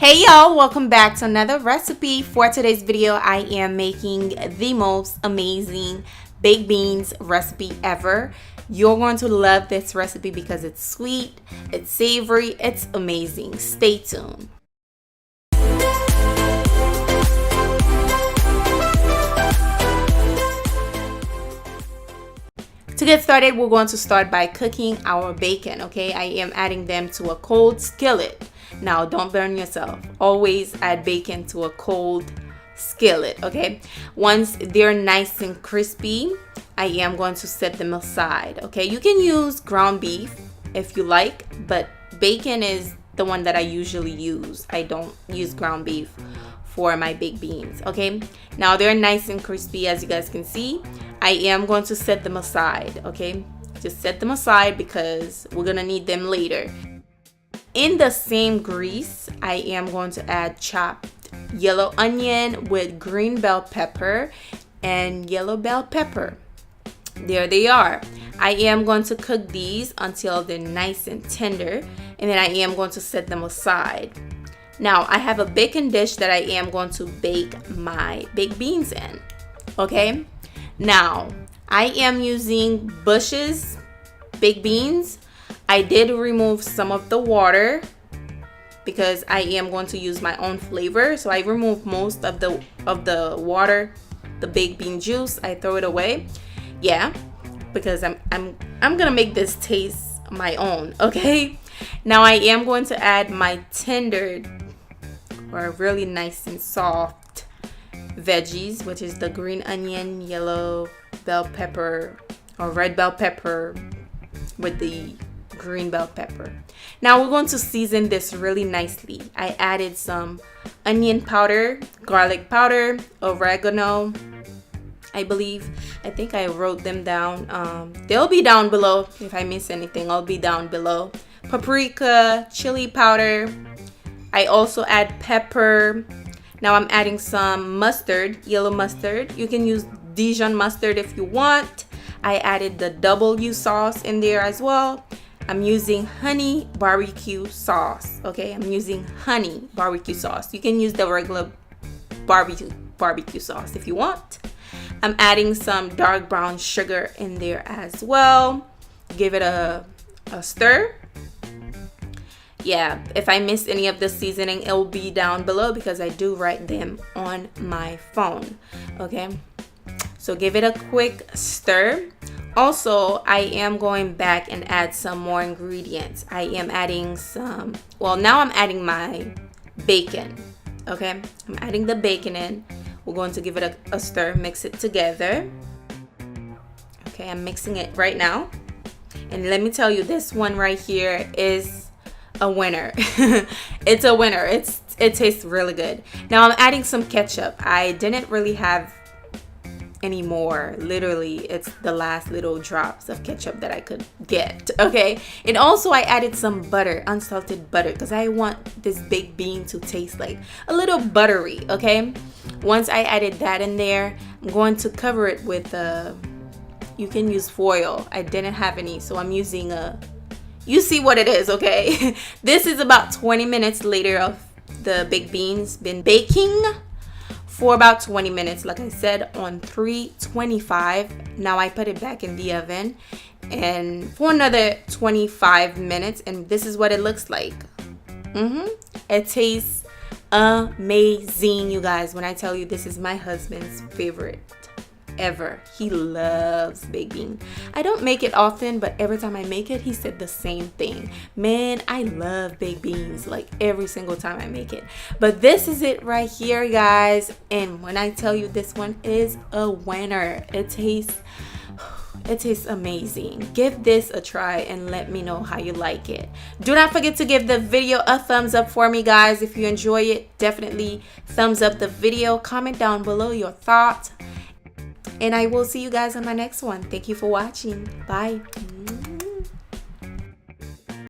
Hey y'all, welcome back to another recipe. For today's video, I am making the most amazing baked beans recipe ever. You're going to love this recipe because it's sweet, it's savory, it's amazing. Stay tuned. To get started, we're going to start by cooking our bacon, okay? I am adding them to a cold skillet. Now, don't burn yourself. Always add bacon to a cold skillet, okay? Once they're nice and crispy, I am going to set them aside, okay? You can use ground beef if you like, but bacon is the one that I usually use. I don't use ground beef for my baked beans, okay? Now, they're nice and crispy, as you guys can see. I am going to set them aside, okay? Just set them aside because we're gonna need them later. In the same grease, I am going to add chopped yellow onion with green bell pepper and yellow bell pepper. There they are. I am going to cook these until they're nice and tender, and then I am going to set them aside. Now, I have a baking dish that I am going to bake my baked beans in, okay? Now, I am using Bush's baked beans. I did remove some of the water because I am going to use my own flavor. So I removed most of the water, the baked bean juice. I throw it away. Yeah, because I'm gonna make this taste my own, okay? Now I am going to add my tender or really nice and soft veggies, which is the green onion, yellow bell pepper or red bell pepper with the green bell pepper. Now we're going to season this really nicely. I added some onion powder, garlic powder, oregano, I think I wrote them down. They'll be down below. If I miss anything, I'll be down below. Paprika, chili powder. I also add pepper. Now I'm adding some mustard, yellow mustard. You can use Dijon mustard if you want. I added the W sauce in there as well. I'm using honey barbecue sauce, okay? I'm using honey barbecue sauce. You can use the regular barbecue sauce if you want. I'm adding some dark brown sugar in there as well. Give it a stir. Yeah, if I missed any of the seasoning, it will be down below because I do write them on my phone, okay? So give it a quick stir. Also, I am going back and add some more ingredients. I am adding some, well, now I'm adding my bacon, okay? I'm adding the bacon in. We're going to give it a stir, mix it together. Okay, I'm mixing it right now. And let me tell you, this one right here is a winner. It's a winner. It tastes really good. Now I'm adding some ketchup. I didn't really have any more. Literally, it's the last little drops of ketchup that I could get, okay? And also I added some butter, unsalted butter, because I want this baked bean to taste like a little buttery, okay? Once I added that in there, I'm going to cover it with you can use foil. I didn't have any, so I'm using you see what it is, okay? This is about 20 minutes later of the baked beans been baking for about 20 minutes, like I said, on 325. Now I put it back in the oven and for another 25 minutes, and this is what it looks like. It tastes amazing, you guys. When I tell you, this is my husband's favorite ever. He loves baked beans. I don't make it often, but every time I make it, he said the same thing. Man, I love baked beans like every single time I make it. But this is it right here, guys. And when I tell you, this one is a winner. It tastes amazing. Give this a try and let me know how you like it. Do not forget to give the video a thumbs up for me, guys. If you enjoy it, definitely thumbs up the video. Comment down below your thoughts. And I will see you guys on my next one. Thank you for watching. Bye.